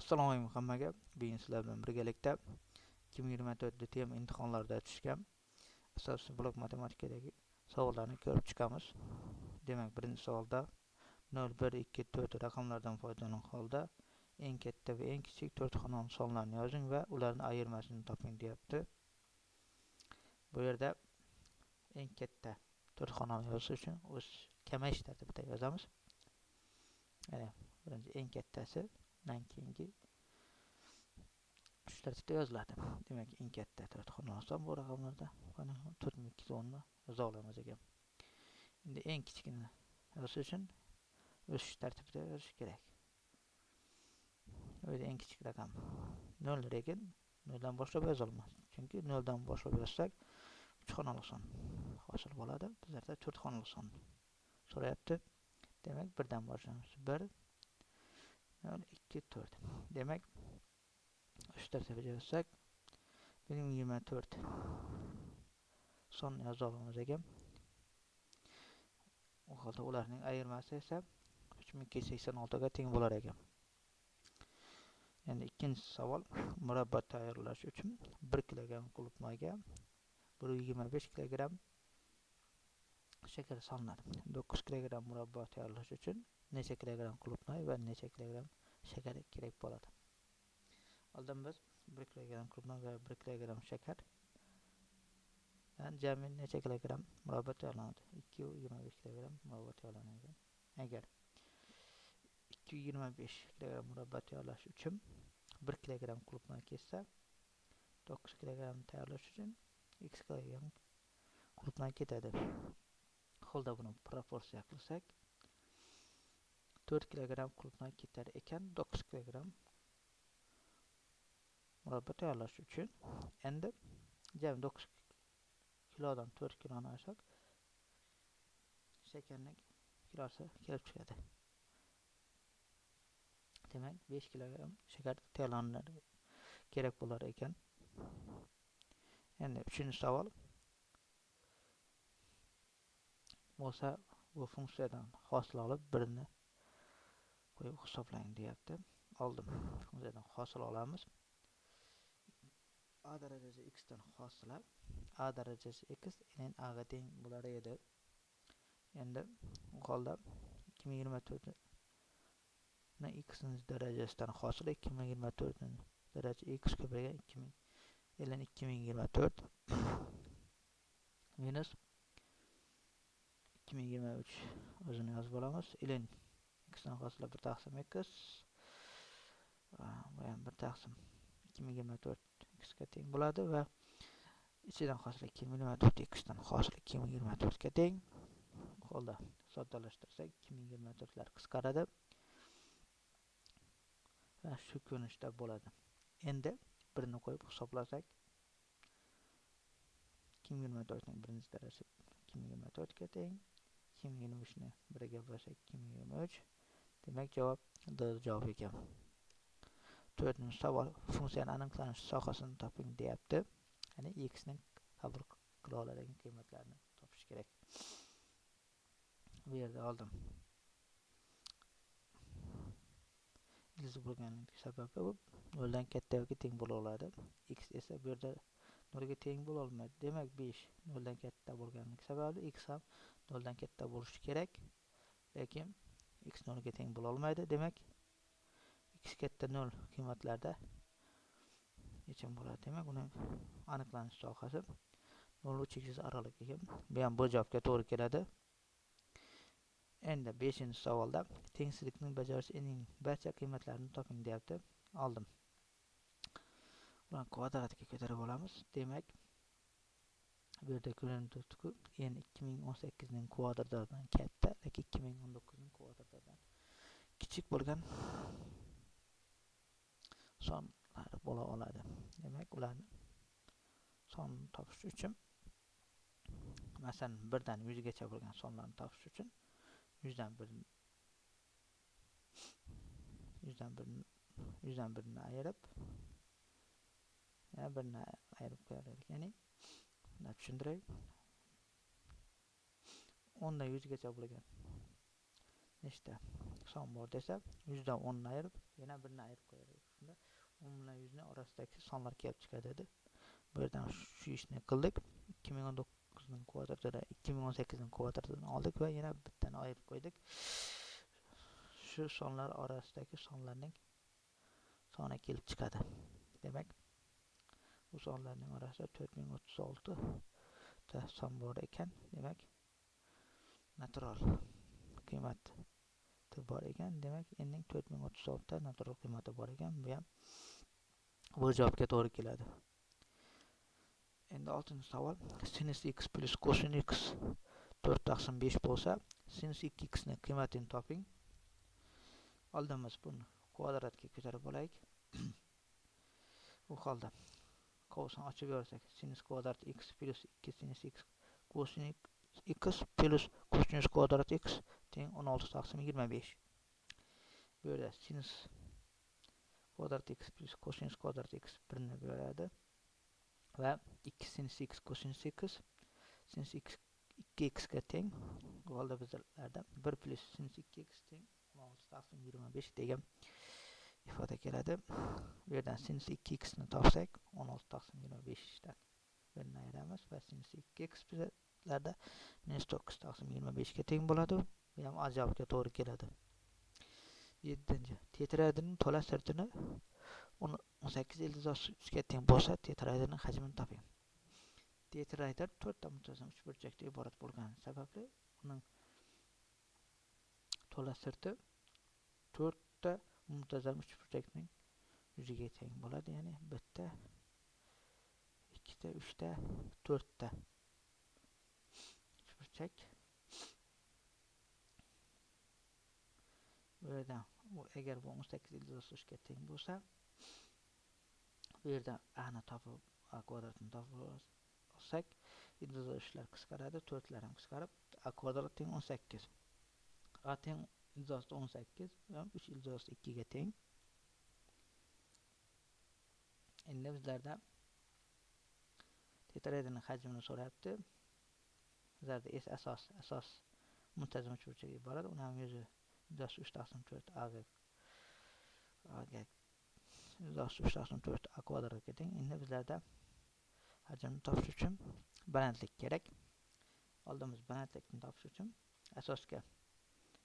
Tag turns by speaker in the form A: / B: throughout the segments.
A: Assalomu alaykum hammaga. Bugun sizlar bilan birgalikda 2024 TM imtihonlarida tushgan asosiy blok matematikadagi savollarni ko'rib chiqamiz. Demak, birinchi savolda 0, 1, 2, 4 raqamlardan foydalangan holda eng katta va eng kichik 4 xonali sonlarni yozing va ularning ayirmasini toping deyapti. Bu yerda eng katta 4 xonali yozish uchun o'z kamayish tartibida yozamiz. Mana birinchi eng kattasi, undan keyingi shu tartibda yoziladi. Demak, eng katta 4 xonali son bu raqamlarda mana 4210 ni yoza olamiz ekan. Endi eng kichigini yozish uchun o'sha tartibda yozish kerak. Bu yerda eng kichik raqam 0, lekin 0 dan boshlab yozolmaymiz. Chunki 0 dan boshlab yozsak 3 xonali son hosil bo'ladi. Bizlarda 4 xonali son so'rayapti. Demak, 1 dan boshlaymiz. 1 0 2 4. Demak, shu tartibda yozsak 1024 son yoza olamiz ekan. U holda ularning ayirmasi esa 3286 ga teng bo'lar ekan. Endi ikkinchi savol, murabbo tayyorlash uchun 1 kilogramm qulupnayga 125 kilogramm shakar solinadi. 9 kilogramm murabbo tayyorlash uchun necha kilogramm qulupnay va necha kilogramm shakar kerak bo'ladi? Oldin biz 1 kilogramm qulupnay va 1 kilogramm shakar jami necha kilogramm murabbo tayyorlanadi? 225 kilogramm murabbo tayyorlanadi. Agar 225 kilogramm murabbo tayyorlash uchun 1 kilogramm qulupnay ketsa, 9 kilogramm tayyorlash uchun x kilogramm qulupnay ketadi. Holda buni proporsiya qilsak 4 kilogramm qulupnay ketar ekan 9 kilogramm murabbo tayyorlash uchun. Endi jami 9 kilodan 4 kiloni olsak shakarning kilosi kelib chiqadi. Demak, 5 kilogramm shakar tayyorlanadi kerak bo'lar ekan. Endi uchinchi savol bo'lsa, bu funksiyadan hosil olib birini qo'yib hisoblang deyapti. Oldim. Funksiyadan hosil olamiz. A darajasi x dan hosila a darajasi x ln a ga teng bo'lar edi. Endi bu holda 2024 ni x darajasidan hosila 2024 ni daraja x ko'paygan 2000 ln 2024 minus 2023 o'zini yozib olamiz. ln x dan hosila 1 taqsim x bu ham 1 taqsim 2024 x ga teng bo'ladi va ichidan hosila 2024 x dan hosila 2024 ga teng. Holda soddalashtirsak 2024 lar qisqaradi va shu ko'rinishda bo'ladi. Endi birini qo'yib hisoblasak 2024 ning birinchi darajasi 2024 ga teng, 2023 ni 1 ga bo'lsak 2023. Demak, javob D javob ekan. 4-chi savol, funksiyaning aniqlanish sohasini toping deyapti. Ya'ni x ning qabul qila oladigan qiymatlarini topish kerak. Bu yerda oldim. Ildiz bo'lganligi sababi u 0 dan katta yoki teng bo'la oladi. X esa bu yerda 0 ga teng bo'la olmaydi. Demak, 5 0 dan katta bo'lganligi sababli x ham 0 dan katta bo'lishi kerak. Lekin x 0 ga teng bo'la olmaydi. Demak, x katta 0 qiymatlarda yechim bo'ladi. Demak, uning aniqlanish sohasi 0 va 8 araliq ekan. Bu ham bu javobga to'g'ri keladi. Endi 5-chi savolda tengsizlikning bajaruvchisining barcha qiymatlarini toping deyapti. Oldim. Buni kvadratga ko'tarib olamiz. Demak, bu yerda ko'rinib turibdi-ku, n 2018 ning kvadratidan katta, lekin 2019 ning kvadratidan kichik bo'lgan sonlar bo'la oladi. Demak, ularni sonini topish uchun, masalan, 1 dan 100 gacha bo'lgan sonlarni topish uchun 100 dan 1 ni ayirib, yana 1 ni ayirib qo'yardik. Ya'ni, buni tushuntiray. 10 dan 100 gacha bo'lgan nechta son bor desa, 100 dan 10 ni ayirib, yana 1 ni ayirib qo'yardik. qismida 10 bilan 100 ning orasidagi sonlar kelib chiqadi edi. Bu yerdan shu ishni qildik. 2019 ning kvadratini 2018 ning kvadratini oldik va yana bittani ayirib qo'ydik. Shu sonlar orasidagi sonlarning soni kelib chiqadi. Demak, bu sonlarning orasida 4036 ta son bor ekan. Demak, natural qiymat bor ekan. Demak, n'ning 4036 ta natural qiymati bor ekan. Bu ham bu javobga to'g'ri keladi. Endi 6-savol. Sinus x plus cosinus x 4/5 bo'lsa, sinus 2x ning qiymatini toping. Oldimiz buni kvadratga ko'tarib olaylik. Bu holda qovusini ochib yorsak, sinus kvadrat x plus 2 sinus x cosinus x plus cosinus kvadrat x teng 16/25. Bu yerda sinus kvadrat x plus cosinus kvadrat x birini beradi va 2 sinus x cosinus x sinus x 2x ga teng. Bu holda bizlarda 1 plus sinus 2x teng 16/25 degan ifoda keladi. Bu yerdan sinus 2x ni topsak 16/25 dan birini ayiramiz va sinus 2x bizlarda minus 9/25 ga teng bo'ladi. Bu ham javobga to'g'ri keladi. 7. Tetraedrning to'la sirtini 18 ildiz ga teng bo'lsa, tetraedrning hajmini toping. Tetraedr 4 ta muntazam uchburchakdan iborat bo'lgani sababli uning to'la sirti 4 ta muntazam uchburchakning yuziga teng bo'ladi. Ya'ni 1 ta, 2 ta, 3 ta, 4 ta uchburchak. Bu yerdan agar bu 18 ildiz ga teng bo'lsa, bu yerdan a ni topib, a kvadratini topib olsak, ildiz qisqaradi, 4 lar ham qisqarib, a kvadrat teng 18. A teng ildiz 18 va 3 ildiz 2 ga teng. Endi bizlarda tetraedrning hajmini so'rayapti. Bizlarda asos muntazam uchburchakdan iborat. Uni ham yuzi 3/4 a ga 3/4 a kvadratga teng. Endi bizlarda hajmni topish uchun balandlik kerak. Oldimiz balandlikni topish uchun asosga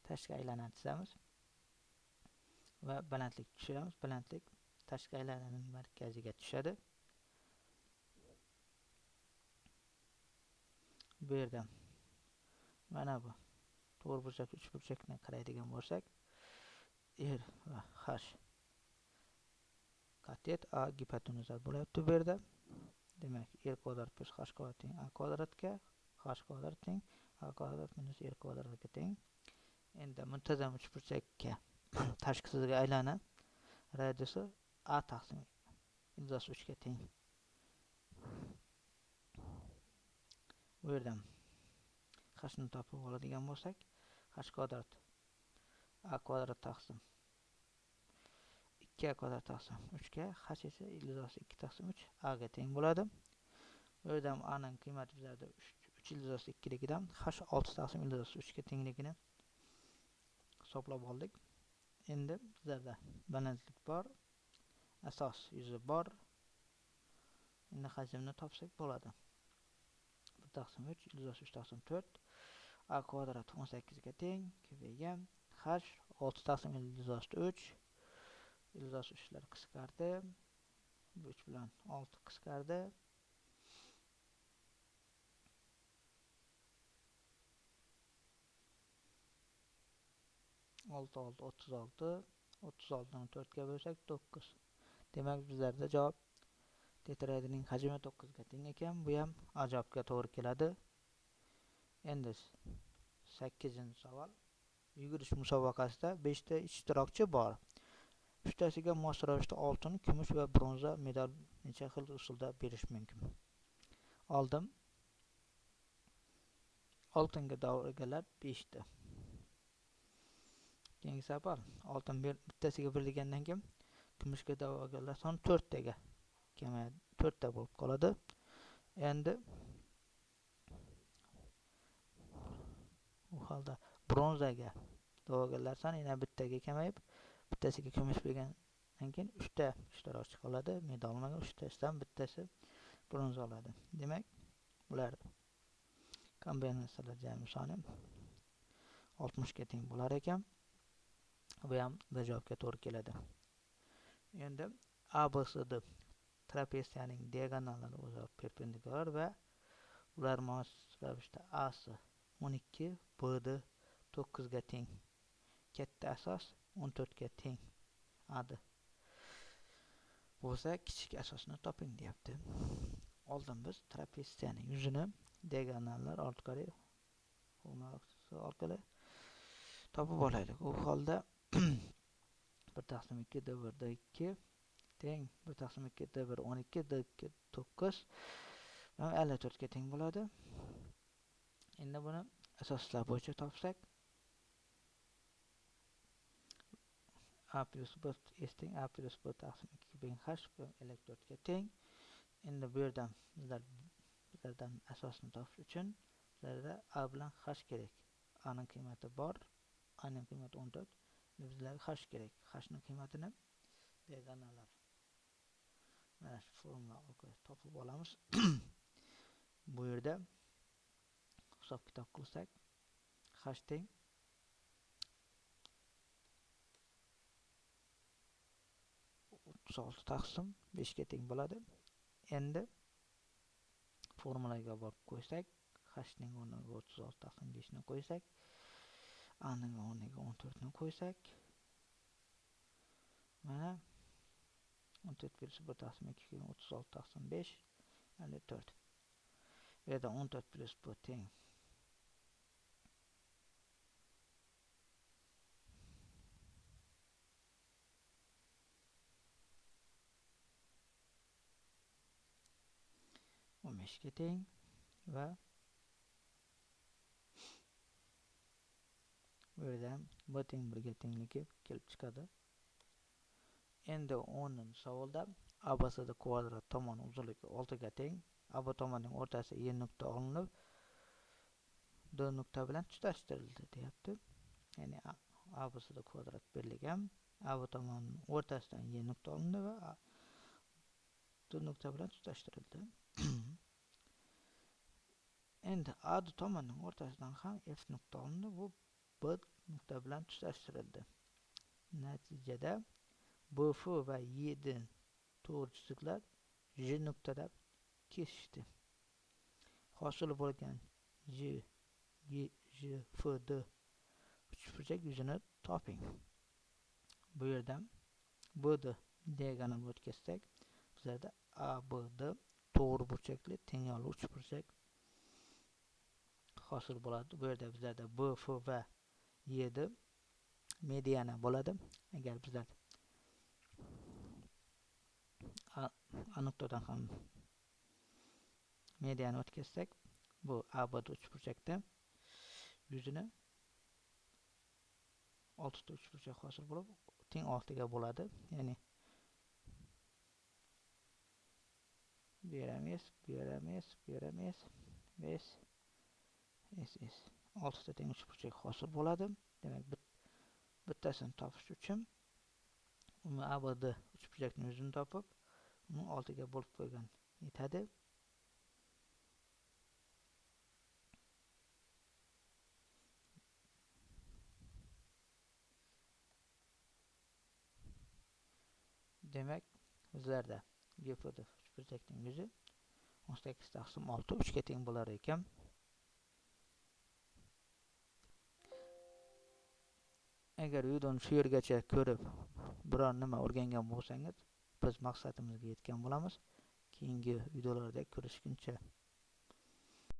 A: tashqi aylanani chizamiz va balandlik tushiramiz. Balandlik tashqi aylananing markaziga tushadi. Bu yerdan mana bu to'g'ri burchak uchburchakni qaraydigan bo'lsak, R va H katet A gipotenuzal bo'lyapti bu yerda. Demak, R kvadrat plus H kvadrat teng A kvadratga, H kvadrat teng A kvadrat minus R kvadratga teng. Endi muntazam uchburchakka tashqisiga aylana radiusi A taqsim ildiz 3 ga teng. Bu yerdan H ni topib oladigan bo'lsak, H kvadrat A kvadrat taqsim 2A kvadrat taqsim 3 ga, H esa ildiz 2 taqsim 3 A ga teng bo'ladi. Bu yerdan A ning qiymati bizlarda 3 ildiz 2 ligidan H 6 taqsim ildiz 3 ga tengligini hisoblab oldik. Endi bizlarda balandlik bor, asos yuzi bor. Endi hajmni topsak bo'ladi. 1/3 ildiz 3/4 A kvadrat 18 ga teng, ko'paygan. H 6 taqsim ildiz 3 ildiz 3 lar qisqardi. 3 bilan 6 qisqardi. 6 6 36. 36 ni 4 ga bo'lsak 9. Demak, bizlarda javob tetraedrning hajmi 9 ga teng ekan. Bu ham javobga to'g'ri keladi. Endi 8-savol. Yugurish musobaqasida 5 ta ishtirokchi bor. 3 tasiga mos ravishda oltin, kumush va bronza medal necha xil usulda berish mumkin? Oldim. Oltinga da'vogarlar 5 ta. Keyingi savol. Oltin bittasiga berilgandan keyin kumushga da'vogarlar soni 4 taga kamayadi. 4 ta bo'lib qoladi. Endi bu holda bronzaga da'vogarlar soni yana bittaga kamayib, bittasiga kumush bergan keyin 3 ta ishtirokchi qoladi. Medal olmagan 3 tasidan bittasi bronza oladi. Demak, bular kombinatsiyalar jami soni 60 ga teng bo'lar ekan. Bu ham bir javobga to'g'ri keladi. Endi ABCD trapeziyaning diagonallari o'zaro perpendikulyar va ular mos ravishda AC 12, BD 9 ga teng. Katta asos 14 ga teng. AD bo'lsa, kichik asosni toping deyapti. Oldin biz trapeziyaning yuzini diagonallar orqali topib olaylik. U holda 1/2 d1 d2 teng 1/2 d1 12 d2 9 54 ga teng bo'ladi. Endi buni asoslar bo'yicha topsak, a plus b s teng a plus b taqsim 2 bin h 54 ga teng. Endi bu yerdan bizlardan asosni topish uchun bizlarda a bilan h kerak. A ning qiymati bor, a ning qiymati 14. Bizlarga h kerak. H ning qiymatini diagonallar mana shu formula orqali topib olamiz. Bu yerda hisob kitob qilsak, h teng 36 taqsim 5 ga teng bo'ladi. Endi formulaga borib qo'ysak, h ning o'rniga 36 taqsim 5 ni qo'ysak, a ning o'rniga 14 ni qo'ysak, mana 14 plus 1 taqsim 2 36 taqsim 5 54. Bu yerda 14 plus b teng 15 ga teng va bu yerda b teng 1 ga tengligi kelib chiqadi. Endi 10 savolda ABCD kvadrat tomoni uzunligi 6 ga teng. AB tomonining o'rtasi Y nuqta olinib, D nuqta bilan tutashtirildi deyapti. Ya'ni ABCD kvadrat berilgan. AB tomonining o'rtasidan Y nuqta olindi va D nuqta bilan tutashtirildi. Endi AD tomonining o'rtasidan ham F nuqta olindi, bu B nuqta bilan tutashtirildi. Natijada BF va YD to'g'ri chiziqlar J nuqtada kesishdi. Hosil bo'lgan JFD uchburchak yuzini toping. Bu yerdan BD diagonal o'tkazsak, bizlarda ABD to'g'ri burchakli tengyorli uchburchak hosil bo'ladi. Bu yerda bizlarda BF va YD mediana bo'ladi. Agar bizlar A nuqtadan ham mediana o'tkazsak, bu ABD uchburchakda yuzini 6 ta uchburchak hosil bo'lib, teng 6 ga bo'ladi. Ya'ni bu yer ham S, bu yer ham S, bu yer ham S, S, S. 6 ta teng uchburchak hosil bo'ladi. Demak, bittasini topish uchun uni ABD uchburchakning yuzini topib, uni 6 ga bo'lib qo'ygan yetadi. Demak, bizlarda GFD uchburchakning yuzi 18 taqsim 6 3 ga teng bo'lar ekan. Agar videoni shu yergacha ko'rib, biror nima o'rgangan bo'lsangiz, biz maqsadimizga yetgan bo'lamiz. Keyingi videolarda ko'rishguncha